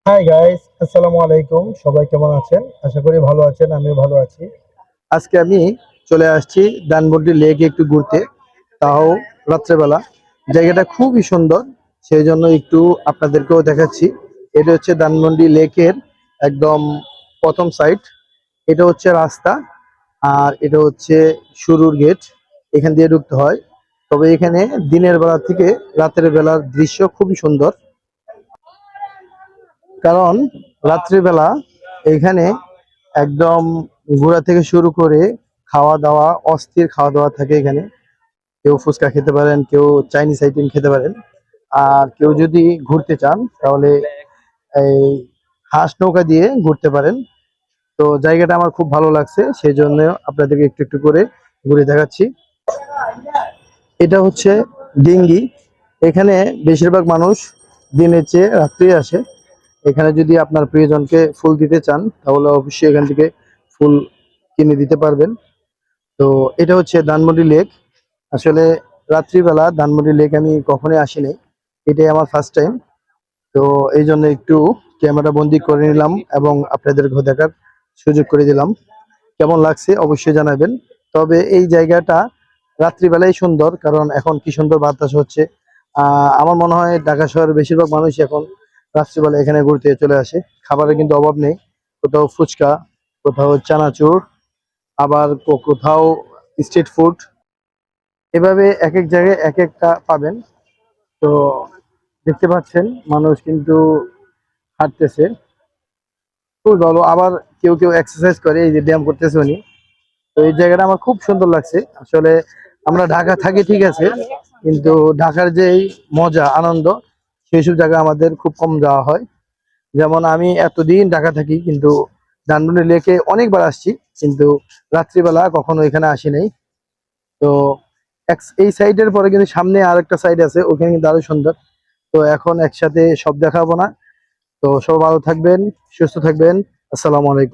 Hi guys, আসসালামু আলাইকুম। সবাই কেমন আছেন? আশা করি ভালো আছেন, আমিও ভালো আছি। আজকে আমি চলে আসছি ধানমন্ডি লেকে একটু ঘুরতে, তাও রাত্রেবেলা। জায়গাটা খুবই সুন্দর, সেই জন্য একটু আপনাদেরকেও দেখাচ্ছি। এটা হচ্ছে ধানমন্ডি লেকের একদম প্রথম সাইড। এটা হচ্ছে রাস্তা, আর এটা হচ্ছে শুরুর গেট। এখান দিয়ে ঢুকতে হয়। তবে এখানে দিনের বেলা থেকে রাতের বেলার দৃশ্য খুবই সুন্দর, কারণ রাত্রিবেলা এখানে একদম ঘোরা থেকে শুরু করে খাওয়া দাওয়া, অস্থির খাওয়া দাওয়া থাকে এখানে। কেউ ফুচকা খেতে পারেন, কেউ চাইনিজ আইটেম খেতে পারেন। আর কেউ যদি ঘুরতে চান তাহলে এই হাঁস নৌকা দিয়ে ঘুরতে পারেন। তো জায়গাটা আমার খুব ভালো লাগছে, সেই জন্য আপনাদেরকে একটু একটু করে ঘুরে দেখাচ্ছি। এটা হচ্ছে ডিঙ্গি। এখানে বেশিরভাগ মানুষ দিনের চেয়ে রাত্রে আসে। এখানে যদি আপনার প্রিয়জনকে ফুল দিতে চান তাহলে অবশ্যই এখান থেকে ফুল কিনে দিতে পারবেন। তো এটা হচ্ছে ধানমন্ডি লেক। আসলে রাত্রিবেলা ধানমন্ডি লেক আমি কখনোই আসিনি, এটাই আমার ফার্স্ট টাইম। তো এই জন্য একটু ক্যামেরা বন্দি করে নিলাম এবং আপনাদেরকে দেখার সুযোগ করে দিলাম। কেমন লাগছে অবশ্যই জানাবেন। তবে এই জায়গাটা রাত্রিবেলাই সুন্দর, কারণ এখন কি সুন্দর বাতাস হচ্ছে। আমার মনে হয় ঢাকা শহরের বেশিরভাগ মানুষ এখন রাত্রিবেলা এখানে ঘুরতে চলে আসে। খাবারের কিন্তু অভাব নেই। কোথাও ফুচকা, কোথাও চানাচুর, আবার কোথাও স্ট্রিট ফুড। এভাবে এক এক জায়গায় এক একটা পাবেন। তো দেখতে পাচ্ছেন মানুষ কিন্তু হাঁটতেছে, খুব ভালো। আবার কেউ কেউ এক্সারসাইজ করে, এই যে ব্যায়াম করতেছে উনি। তো এই জায়গাটা আমার খুব সুন্দর লাগছে। আসলে আমরা ঢাকা থাকি ঠিক আছে, কিন্তু ঢাকার যে এই মজা আনন্দ, সেই সব জায়গা আমাদের খুব কম যাওয়া হয়। যেমন আমি এতদিন ঢাকা থাকি, কিন্তু ধানমন্ডি লেকে অনেকবার আসছি, কিন্তু রাত্রিবেলা কখনো এখানে আসি নাই। তো এই সাইডের পরে কিন্তু সামনে আরেকটা সাইড আছে, ওখানে কিন্তু আরো সুন্দর। তো এখন একসাথে সব দেখাবো না। তো সব ভালো থাকবেন, সুস্থ থাকবেন। আসসালামু আলাইকুম।